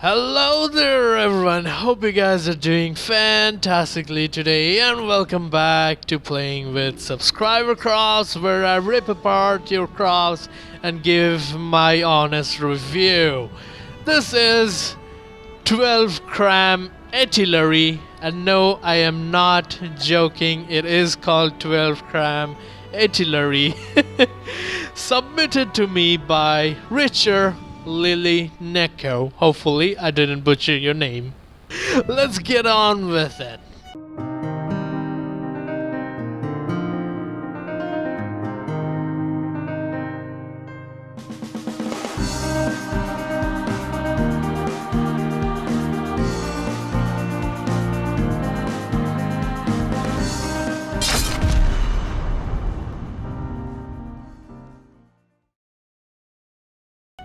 Hello there everyone, hope you guys are doing fantastically today and welcome back to Playing with Subscriber Crafts, where I rip apart your crafts and give my honest review. This is 12 CRAM Atellery, and no, I am not joking, it is called 12 CRAM Atellery. Submitted to me by Ritcher Lily Neko. Hopefully I didn't butcher your name. Let's get on with it.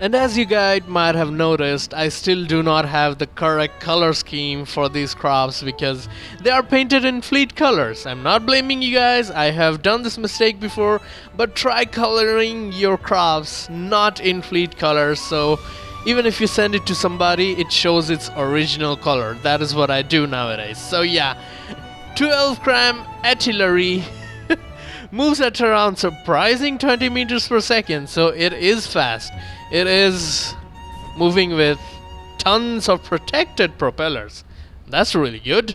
And as you guys might have noticed, I still do not have the correct color scheme for these crafts because they are painted in fleet colors. I'm not blaming you guys, I have done this mistake before, but try coloring your crafts not in fleet colors, so even if you send it to somebody, it shows its original color. That is what I do nowadays. So yeah, 12 CRAM Atellery moves at around surprising 20 meters per second, so it is fast. It is moving with tons of protected propellers. That's really good.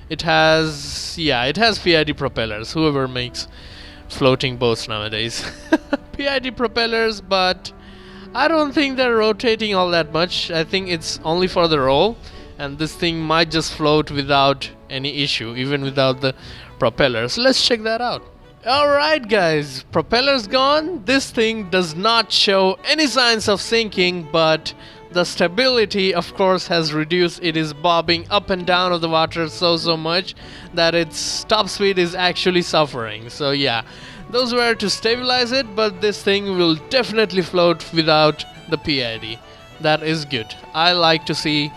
It has PID propellers, whoever makes floating boats nowadays. PID propellers, but I don't think they're rotating all that much. I think it's only for the roll, and this thing might just float without any issue, even without the propellers. Let's check that out. Alright guys, propellers gone. This thing does not show any signs of sinking, but the stability of course has reduced. It is bobbing up and down of the water so much that its top speed is actually suffering. So yeah, those were to stabilize it, but this thing will definitely float without the PID. That is good. I like to see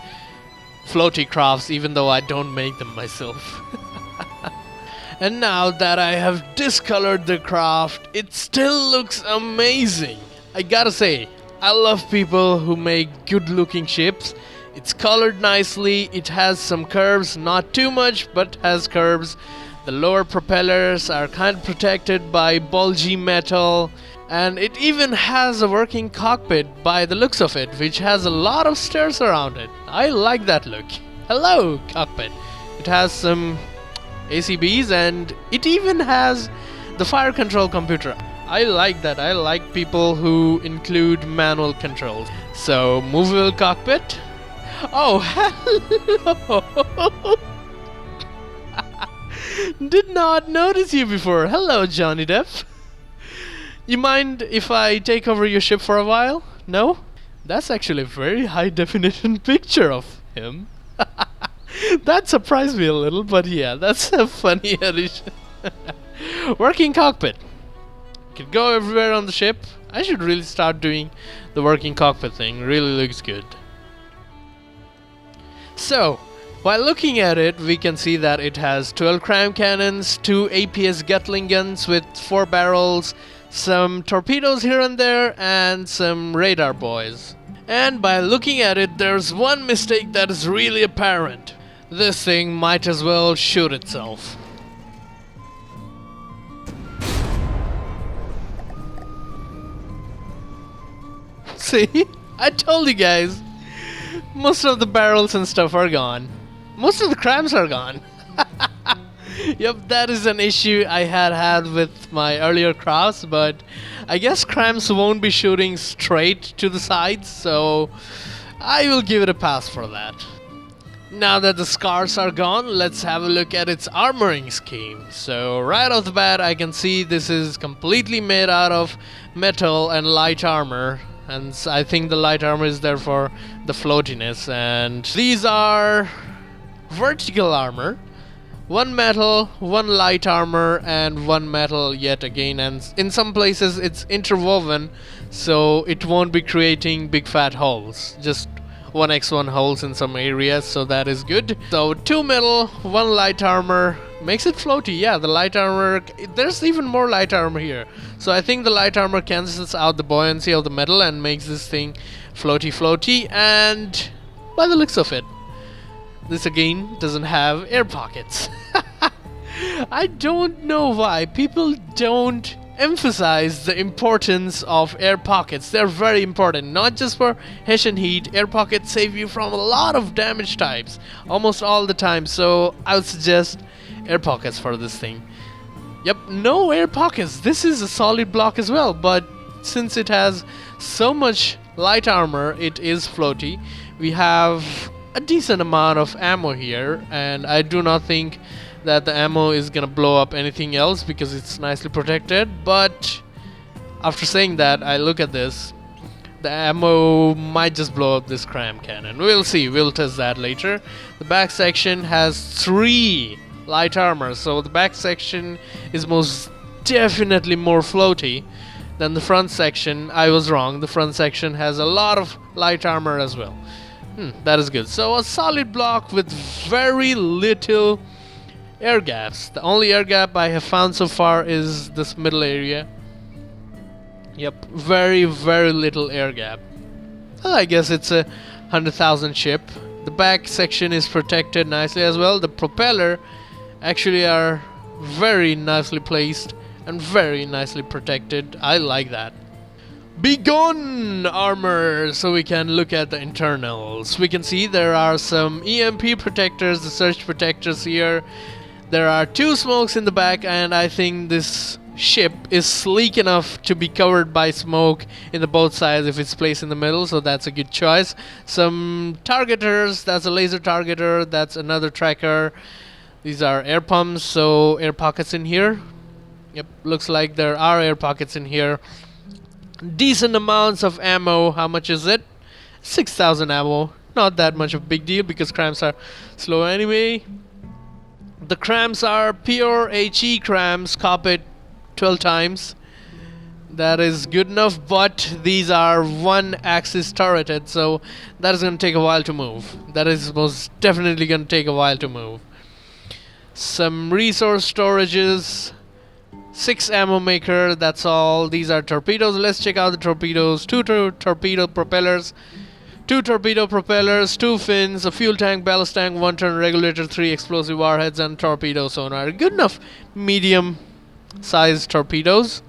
floaty crafts even though I don't make them myself. And now that I have discolored the craft, it still looks amazing. I gotta say, I love people who make good looking ships. It's colored nicely, it has some curves, not too much, but has curves. The lower propellers are kind of protected by bulgy metal. And it even has a working cockpit by the looks of it, which has a lot of stairs around it. I like that look. Hello, cockpit. It has some ACBs and it even has the fire control computer. I like that. I like people who include manual controls. So, movable cockpit. Oh, hello! Did not notice you before. Hello, Johnny Depp. You mind if I take over your ship for a while? No? That's actually a very high definition picture of him. That surprised me a little, but yeah, that's a funny addition. Working cockpit. Can go everywhere on the ship. I should really start doing the working cockpit thing. Really looks good. So, while looking at it, we can see that it has 12 CRAM cannons, 2 APS Gatling guns with 4 barrels, some torpedoes here and there, and some radar buoys. And by looking at it, there's one mistake that is really apparent. This thing might as well shoot itself. See? I told you guys. Most of the barrels and stuff are gone. Most of the crams are gone. Yep, that is an issue I had with my earlier crafts, but I guess crams won't be shooting straight to the sides, so I will give it a pass for that. Now that the scars are gone, let's have a look at its armoring scheme. So right off the bat I can see this is completely made out of metal and light armor, and I think the light armor is there for the floatiness, and these are vertical armor. 1 metal, 1 light armor, and 1 metal yet again, and in some places it's interwoven so it won't be creating big fat holes. Just 1x1 holes in some areas, so that is good. So 2 metal, 1 light armor makes it floaty. Yeah, the light armor, there's even more light armor here. So I think the light armor cancels out the buoyancy of the metal and makes this thing floaty. And by the looks of it. This again doesn't have air pockets. I don't know why people don't emphasize the importance of air pockets. They're very important, not just for Hessian heat. Air pockets save you from a lot of damage types, almost all the time, so I would suggest air pockets for this thing. Yep, no air pockets. This is a solid block as well, but since it has so much light armor, it is floaty. We have a decent amount of ammo here, and I do not think that the ammo is gonna blow up anything else because it's nicely protected. But after saying that, I look at this, the ammo might just blow up this CRAM cannon. We'll see, we'll test that later. The back section has 3 light armor, so the back section is most definitely more floaty than the front section. I was wrong, the front section has a lot of light armor as well. That is good. So a solid block with very little air gaps. The only air gap I have found so far is this middle area. Yep, very little air gap. Well, I guess it's a 100,000 ship. The back section is protected nicely as well. The propeller actually are very nicely placed and very nicely protected. I like that. Begone armor, so we can look at the internals. We can see there are some EMP protectors, the surge protectors here. There are 2 smokes in the back, and I think this ship is sleek enough to be covered by smoke in the both sides if it's placed in the middle, so that's a good choice. Some targeters, that's a laser targeter, that's another tracker. These are air pumps, so air pockets in here. Yep, looks like there are air pockets in here. Decent amounts of ammo. How much is it? 6,000 ammo. Not that much of a big deal because crams are slow anyway. The crams are pure HE crams. Cop it 12 times. That is good enough, but these are 1-axis turreted, so that is going to take a while to move. That is most definitely going to take a while to move. Some resource storages. 6 ammo maker, that's all. These are torpedoes. Let's check out the torpedoes. 2 torpedo propellers, 2 torpedo propellers, 2 fins, a fuel tank, ballast tank, 1 turn regulator, 3 explosive warheads, and torpedo sonar. Good enough medium sized torpedoes.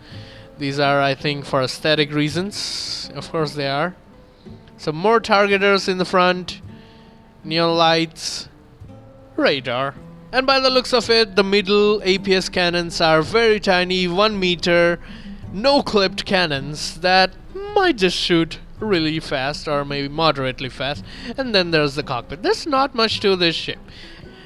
These are, I think, for aesthetic reasons. Of course they are. Some more targeters in the front, neon lights, radar. And by the looks of it, the middle APS cannons are very tiny, 1 meter, no clipped cannons that might just shoot really fast or maybe moderately fast. And then there's the cockpit. There's not much to this ship.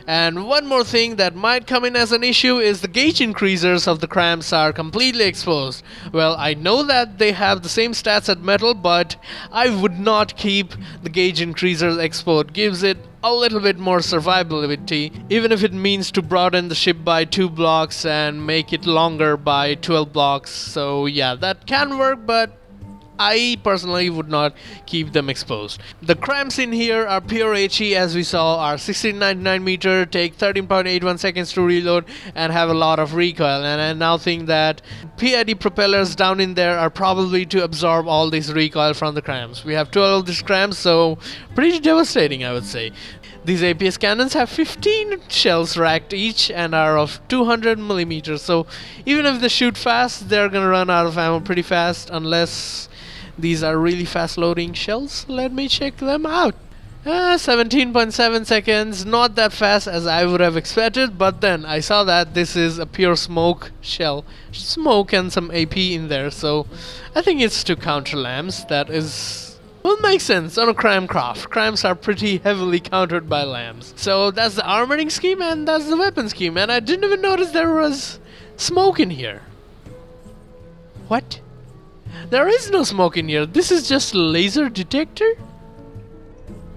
And one more thing that might come in as an issue is the gauge increasers of the crams are completely exposed. Well, I know that they have the same stats as metal, but I would not keep the gauge increasers exposed. Gives it a little bit more survivability, even if it means to broaden the ship by 2 blocks and make it longer by 12 blocks. So yeah, that can work, but I personally would not keep them exposed. The crams in here are pure HE, as we saw, are 1699 meter, take 13.81 seconds to reload, and have a lot of recoil. And I now think that PID propellers down in there are probably to absorb all this recoil from the crams. We have 12 of these crams, so pretty devastating, I would say. These APS cannons have 15 shells racked each and are of 200 millimeters. So even if they shoot fast, they're gonna run out of ammo pretty fast unless these are really fast loading shells. Let me check them out. 17.7 seconds, not that fast as I would have expected, but then I saw that this is a pure smoke shell. Smoke and some AP in there, so I think it's to counter lambs. That is... will make sense on a cram craft. Crams are pretty heavily countered by lambs. So that's the armoring scheme and that's the weapon scheme, and I didn't even notice there was smoke in here. What? There is no smoke in here. This is just a laser detector?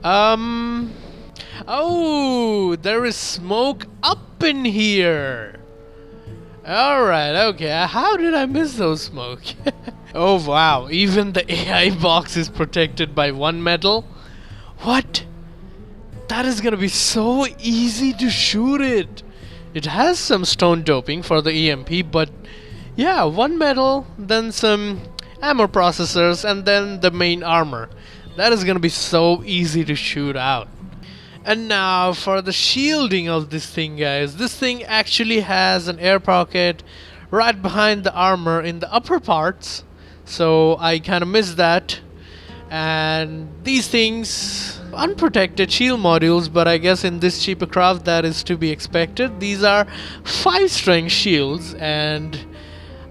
Oh, there is smoke up in here. Alright, okay. How did I miss those smoke? Oh wow, even the AI box is protected by 1 metal? What? That is gonna be so easy to shoot it. It has some stone doping for the EMP, but yeah, 1 metal, then some ammo processors, and then the main armor. That is gonna be so easy to shoot out. And now for the shielding of this thing, guys. This thing actually has an air pocket right behind the armor in the upper parts. So I kind of missed that. And these things, unprotected shield modules, but I guess in this cheaper craft that is to be expected. These are 5-strength shields, and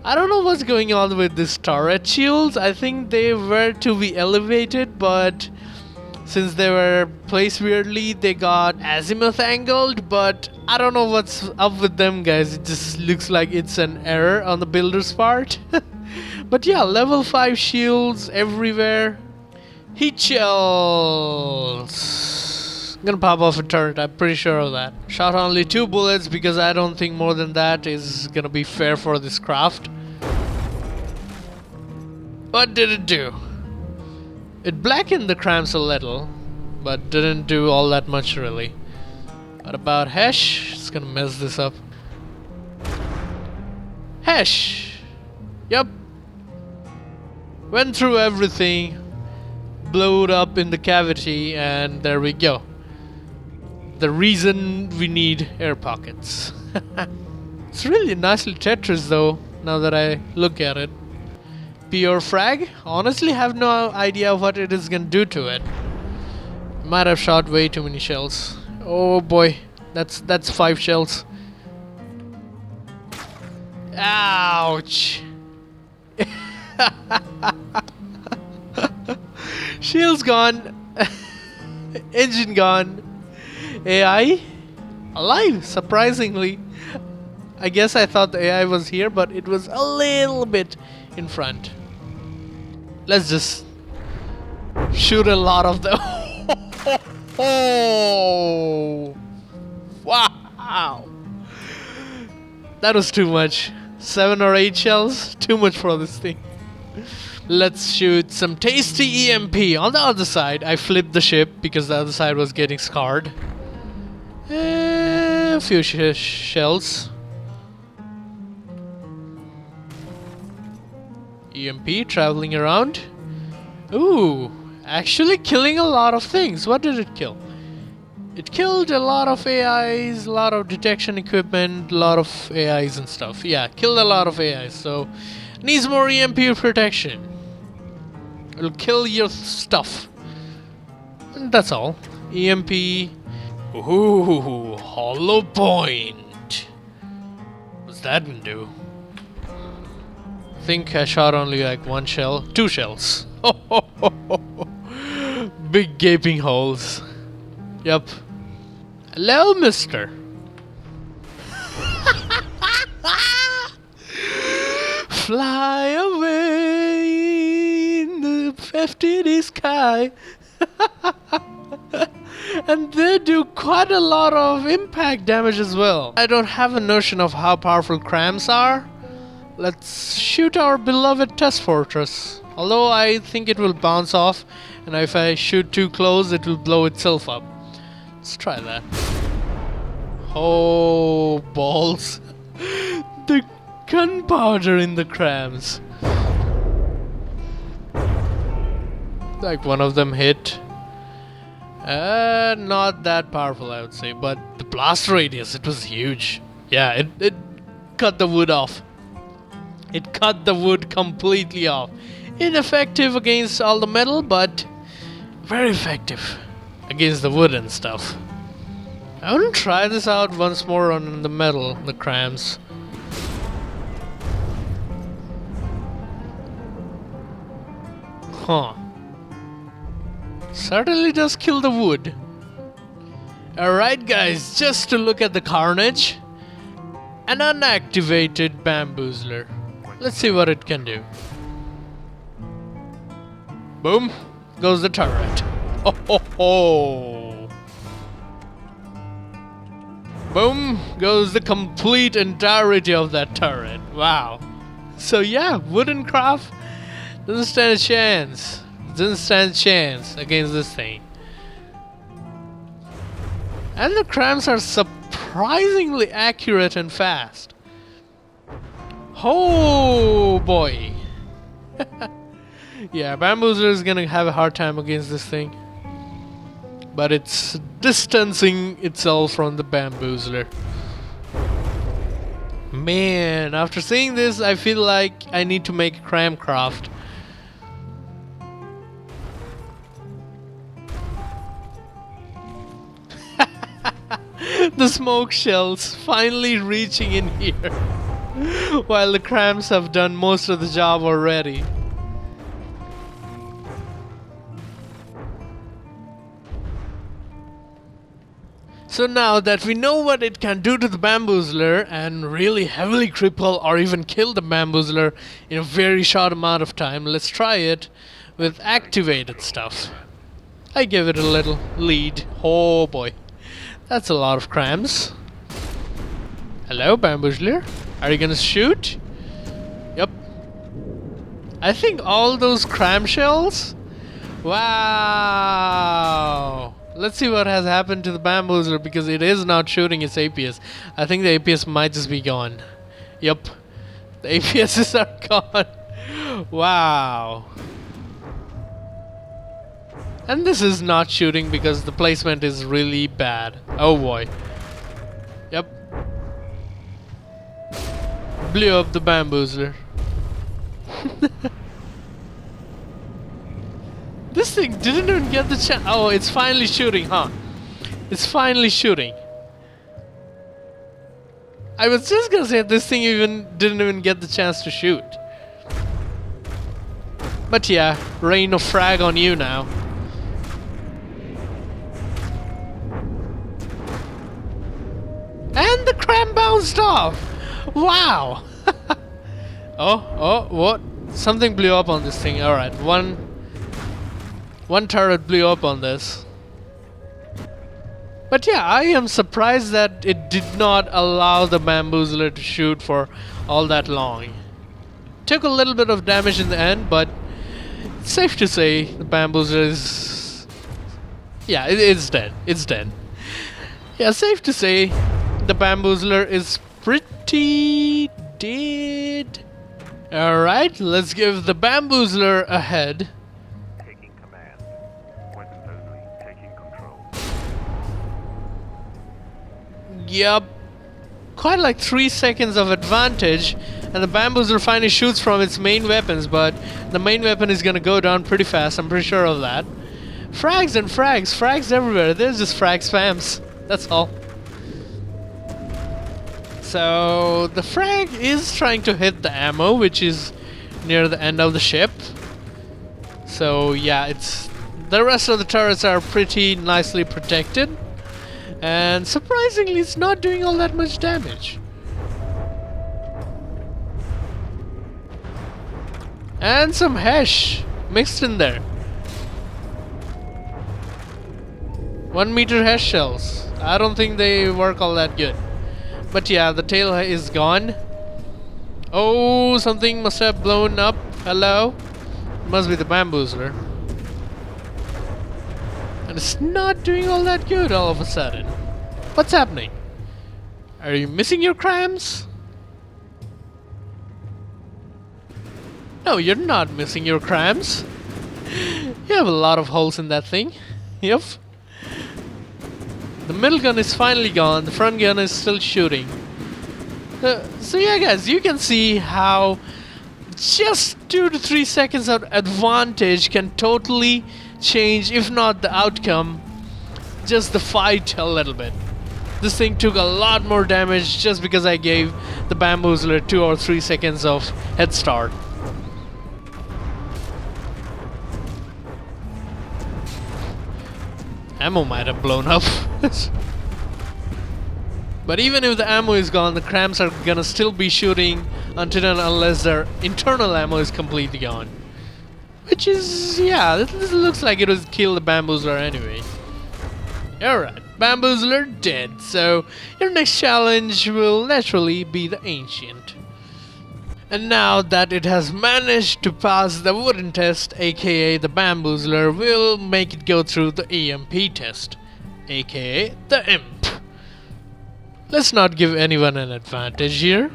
I don't know what's going on with these turret shields. I think they were to be elevated, but since they were placed weirdly, they got azimuth angled, but I don't know what's up with them, guys. It just looks like it's an error on the builder's part. But yeah, level 5 shields everywhere. Heat shells. I'm gonna pop off a turret, I'm pretty sure of that. Shot only 2 bullets because I don't think more than that is gonna be fair for this craft. What did it do? It blackened the crams a little, but didn't do all that much really. What about Hesh? It's gonna mess this up. Hesh! Yep. Went through everything, blowed up in the cavity, and there we go. The reason we need air pockets. It's really nicely Tetris though, now that I look at it. Pure frag? Honestly have no idea what it is gonna do to it. Might have shot way too many shells. Oh boy, that's 5 shells. Ouch! Shield's gone. Engine gone. AI alive, surprisingly. I guess I thought the AI was here, but it was a little bit in front. Let's just shoot a lot of them. Oh, wow. That was too much. 7 or 8 shells, too much for this thing. Let's shoot some tasty EMP on the other side. I flipped the ship because the other side was getting scarred. A few shells. EMP traveling around. Ooh, actually killing a lot of things. What did it kill? It killed a lot of AIs, a lot of detection equipment, a lot of AIs and stuff. Yeah, killed a lot of AIs, so needs more EMP protection. It'll kill your stuff. And that's all. EMP. Ooh, hollow point. What's that gonna do? I think I shot only like 1 shell. 2 shells. Big gaping holes. Yep. Hello, mister. Fly away in the FTD sky. And they do quite a lot of impact damage as well. I don't have a notion of how powerful crams are. Let's shoot our beloved test fortress. Although I think it will bounce off, and if I shoot too close it will blow itself up. Let's try that. Oh, balls. The gunpowder in the crams. Like one of them hit. Not that powerful I would say, but the blast radius, it was huge. Yeah, it cut the wood off. It cut the wood completely off. Ineffective against all the metal, but very effective against the wood and stuff. I want to try this out once more on the metal, the crams. Huh. Certainly does kill the wood. Alright guys, just to look at the carnage. An unactivated bamboozler. Let's see what it can do. Boom, goes the turret. Oh ho ho! Boom, goes the complete entirety of that turret. Wow. So yeah, wooden craft doesn't stand a chance. Doesn't stand a chance against this thing. And the crams are surprisingly accurate and fast. Oh boy. Yeah, Bamboozler is gonna have a hard time against this thing. But it's distancing itself from the Bamboozler. Man, after seeing this, I feel like I need to make a CRAM craft. The smoke shells finally reaching in here. While the CRAMs have done most of the job already. So now that we know what it can do to the Bamboozler and really heavily cripple or even kill the Bamboozler in a very short amount of time, let's try it with activated stuff. I give it a little lead. Oh boy. That's a lot of CRAMs. Hello, Bamboozler. Are you gonna shoot? Yep. I think all those CRAM shells? Wow. Let's see what has happened to the Bamboozler because it is not shooting its APS. I think the APS might just be gone. Yep. The APSs are gone. Wow. And this is not shooting because the placement is really bad. Oh boy. Yep. Blew up the Bamboozler. This thing didn't even get the chance. Oh, it's finally shooting, huh? It's finally shooting. I was just gonna say this thing didn't even get the chance to shoot. But yeah, rain of frag on you now. And the CRAM bounced off! Wow! Oh, what? Something blew up on this thing. Alright, one turret blew up on this. But yeah, I am surprised that it did not allow the Bamboozler to shoot for all that long. Took a little bit of damage in the end, but it's safe to say the Bamboozler is... Yeah, it's dead. It's dead. Yeah, safe to say the Bamboozler is pretty dead. Alright, let's give the Bamboozler a head. Taking command. Weapons only. Taking control. Yup. Quite like 3 seconds of advantage, and the Bamboozler finally shoots from its main weapons, but the main weapon is gonna go down pretty fast, I'm pretty sure of that. Frags and frags, frags everywhere, there's just frag spams, that's all. So the frag is trying to hit the ammo, which is near the end of the ship. So yeah, the rest of the turrets are pretty nicely protected. And surprisingly, it's not doing all that much damage. And some hash mixed in there. 1 meter hash shells. I don't think they work all that good. But yeah, the tail is gone. Oh, something must have blown up. Hello? Must be the Bamboozler. And it's not doing all that good all of a sudden. What's happening? Are you missing your CRAMs? No, you're not missing your CRAMs. You have a lot of holes in that thing. Yep. The middle gun is finally gone, the front gun is still shooting. So yeah guys, you can see how just 2 to 3 seconds of advantage can totally change, if not the outcome, just the fight a little bit. This thing took a lot more damage just because I gave the Bamboozler 2 or 3 seconds of head start. Ammo might have blown up. But even if the ammo is gone, the CRAMs are gonna still be shooting until and unless their internal ammo is completely gone. Which is, yeah, this looks like it would kill the Bamboozler anyway. Alright, Bamboozler dead, so your next challenge will naturally be the Ancient. And now that it has managed to pass the wooden test, aka the Bamboozler, will make it go through the EMP test, aka the Imp. Let's not give anyone an advantage here.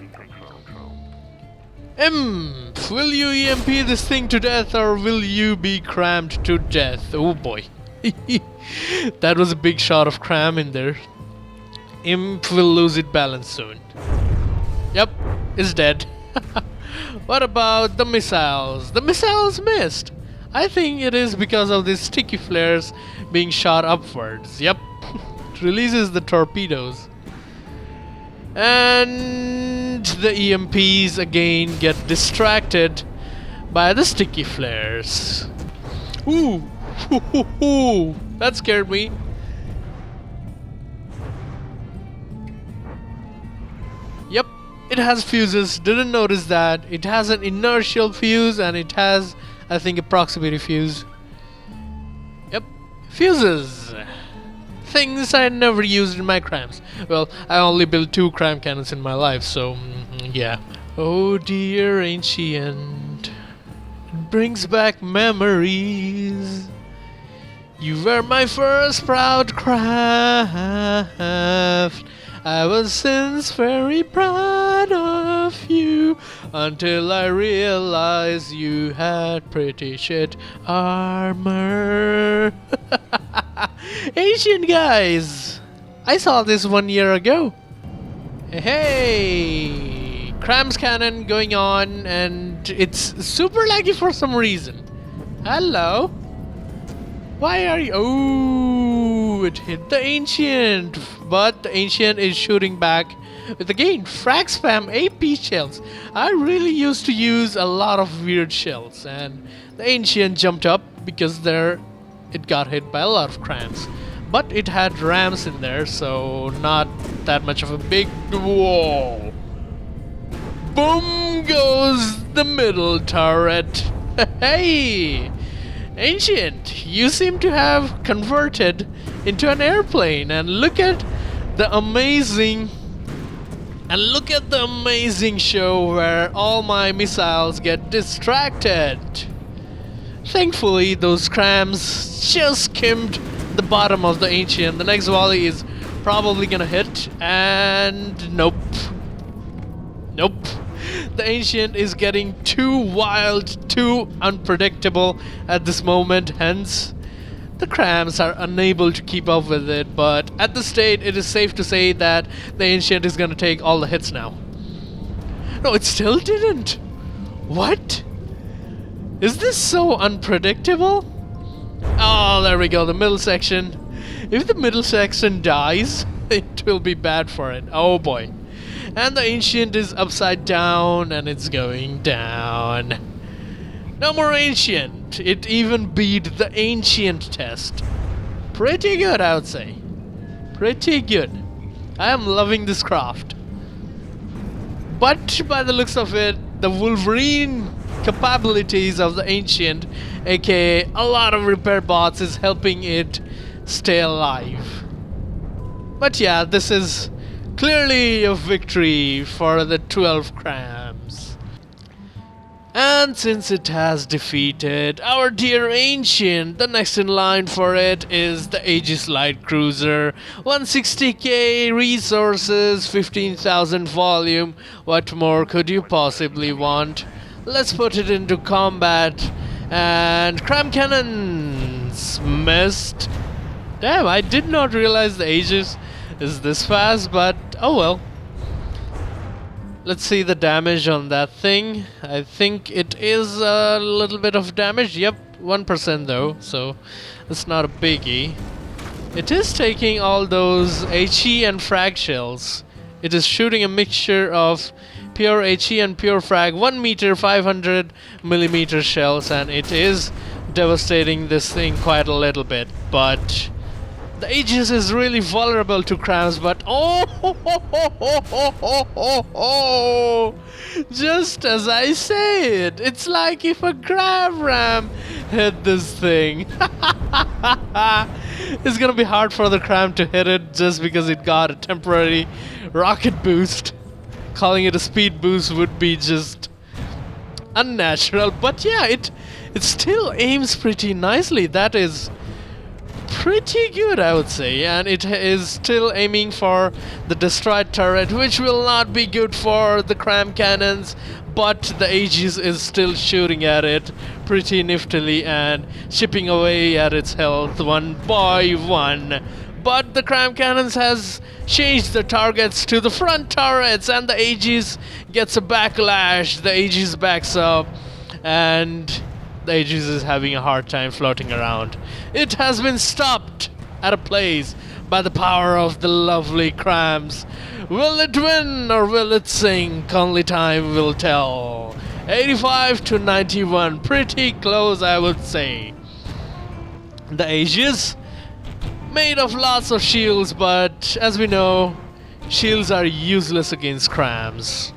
Will you EMP this thing to death or will you be crammed to death? Oh boy. That was a big shot of cram in there. Imp will lose its balance soon. Yep, it's dead. What about the missiles? The missiles missed. I think it is because of these sticky flares being shot upwards. Yep, it releases the torpedoes. And the EMPs again get distracted by the sticky flares. Ooh, that scared me. Yep, it has fuses. Didn't notice that. It has an inertial fuse and it has, I think, a proximity fuse. Yep, fuses. Things I never used in my crams. Well, I only built 2 cram cannons in my life, so yeah. Oh dear ancient, it brings back memories. You were my first proud craft. I was since very proud of you until I realized you had pretty shit armor. Asian guys! I saw this 1 year ago. Hey! Crams cannon going on and it's super laggy for some reason. Hello? Why are you... Oh, it hit the ancient. But the ancient is shooting back with again frag spam AP shells. I really used to use a lot of weird shells and the ancient jumped up because it got hit by a lot of crams. But it had rams in there, so not that much of a big... Whoa! Boom goes the middle turret. Hey! Ancient, you seem to have converted into an airplane and look at the amazing show where all my missiles get distracted. Thankfully, those crams just skimmed the bottom of the ancient. The next volley is probably gonna hit, and nope. Nope. The ancient is getting too wild, too unpredictable at this moment, hence the crams are unable to keep up with it, but at this state it is safe to say that the ancient is gonna take all the hits now. No, it still didn't. What? Is this so unpredictable? Oh, there we go, the middle section. If the middle section dies, it will be bad for it. Oh boy. And the ancient is upside down and it's going down. No more ancient. It even beat the ancient test. Pretty good, I would say. Pretty good. I am loving this craft. But by the looks of it, the Wolverine capabilities of the ancient, aka a lot of repair bots, is helping it stay alive. But yeah, this is clearly a victory for the 12 crams. And since it has defeated our dear ancient, the next in line for it is the Aegis Light Cruiser. 160k resources, 15,000 volume. What more could you possibly want? Let's put it into combat. And cram cannons missed. Damn, I did not realize the Aegis is this fast, but oh well. Let's see the damage on that thing. I think it is a little bit of damage. Yep, 1% though, so it's not a biggie. It is taking all those HE and frag shells. It is shooting a mixture of pure HE and pure frag, 1 meter 500 millimeter shells, and it is devastating this thing quite a little bit. But the Aegis is really vulnerable to crams, but just as I said, it's like if a grav ram hit this thing. It's gonna be hard for the cram to hit it just because it got a temporary rocket boost. Calling it a speed boost would be just unnatural, but yeah, it still aims pretty nicely. That is pretty good, I would say, and it is still aiming for the destroyed turret, which will not be good for the CRAM cannons, but the Aegis is still shooting at it pretty niftily and chipping away at its health one by one. But the CRAM cannons has changed the targets to the front turrets, and the Aegis gets a backlash. The Aegis backs up, and the Aegis is having a hard time floating around. It has been stopped at a place by the power of the lovely CRAMs. Will it win or will it sink? Only time will tell. 85 to 91, pretty close, I would say. The Aegis, made of lots of shields, but as we know, shields are useless against CRAMs.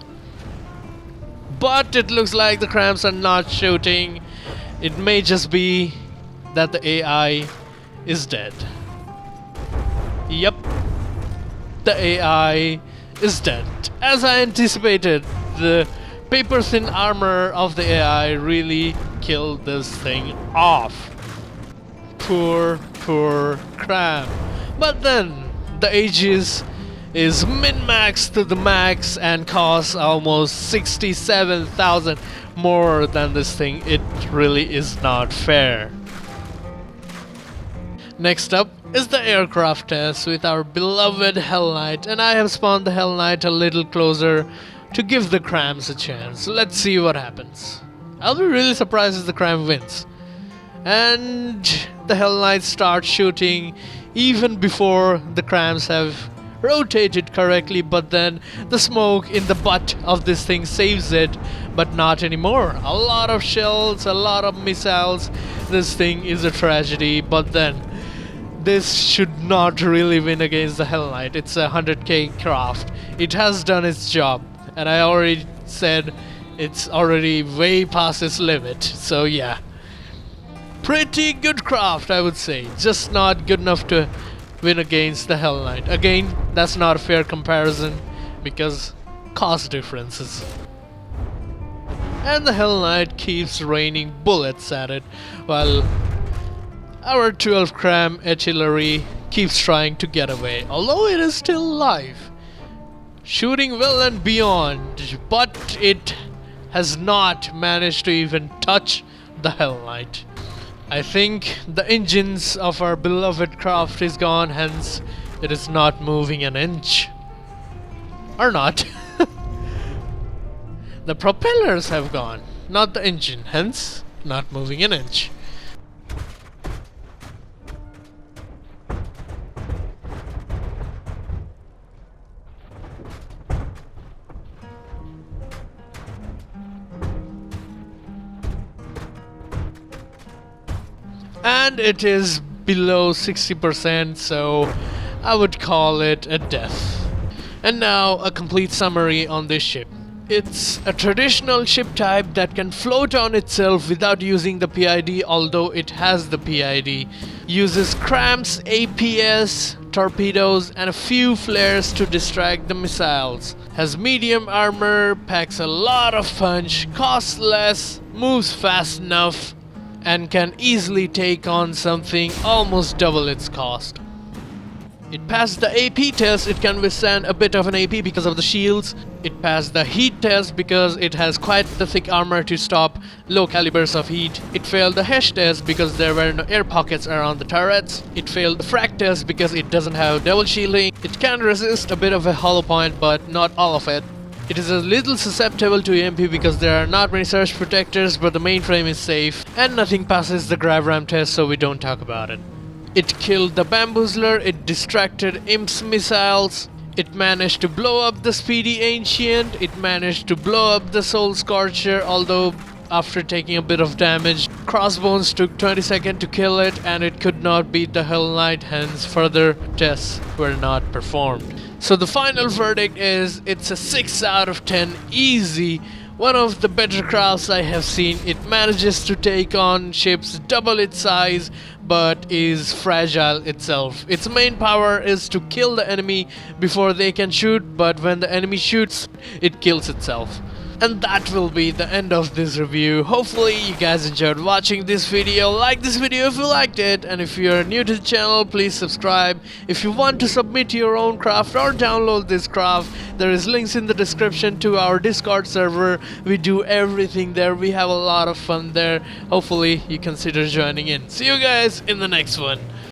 But it looks like the CRAMs are not shooting. It may just be that the AI is dead. Yep, the AI is dead. As I anticipated, the paper-thin armor of the AI really killed this thing off. Poor CRAM. But then the Aegis is min-maxed to the max and costs almost 67,000 more than this thing. It really is not fair. Next up is the aircraft test with our beloved Hell Knight, and I have spawned the Hell Knight a little closer to give the CRAMs a chance. Let's see what happens. I'll be really surprised if the CRAM wins. And the Hell Knight starts shooting even before the CRAMs have rotated correctly, but then the smoke in the butt of this thing saves it, but not anymore. A lot of shells, a lot of missiles. This thing is a tragedy, but then this should not really win against the Hell Knight. It's a 100k craft. It has done its job, and I already said it's already way past its limit, so yeah. Pretty good craft, I would say. Just not good enough to win against the Hell Knight. Again, that's not a fair comparison because cost differences. And the Hell Knight keeps raining bullets at it while our 12 CRAM Atellery keeps trying to get away, although it is still alive, shooting well and beyond, but it has not managed to even touch the Hell Knight. I think the engines of our beloved craft is gone, hence it is not moving an inch. Or not. The propellers have gone, not the engine, hence not moving an inch. And it is below 60%, so I would call it a death. And now a complete summary on this ship. It's a traditional ship type that can float on itself without using the PID, although it has the PID. Uses CRAMs, APS, torpedoes, and a few flares to distract the missiles. Has medium armor, packs a lot of punch, costs less, moves fast enough, and can easily take on something almost double its cost. It passed the AP test. It can withstand a bit of an AP because of the shields. It passed the heat test because it has quite the thick armor to stop low calibers of heat. It failed the HESH test because there were no air pockets around the turrets. It failed the frag test because it doesn't have double shielding. It can resist a bit of a hollow point, but not all of it. It is a little susceptible to EMP because there are not many surge protectors, but the mainframe is safe, and nothing passes the GravRam test, so we don't talk about it. It killed the Bamboozler, it distracted Imp's missiles, it managed to blow up the Speedy Ancient, it managed to blow up the Soul Scorcher, although after taking a bit of damage. Crossbones took 20 seconds to kill it, and it could not beat the Hell Knight, hence further tests were not performed. So the final verdict is it's a 6 out of 10 easy. One of the better crafts I have seen. It manages to take on ships double its size, but is fragile itself. Its main power is to kill the enemy before they can shoot, but when the enemy shoots, it kills itself. And that will be the end of this review. Hopefully you guys enjoyed watching this video. Like this video if you liked it, and if you're new to the channel, please subscribe. If you want to submit your own craft or download this craft, there is links in the description to our Discord server. We do everything there. We have a lot of fun there. Hopefully you consider joining in. See you guys in the next one.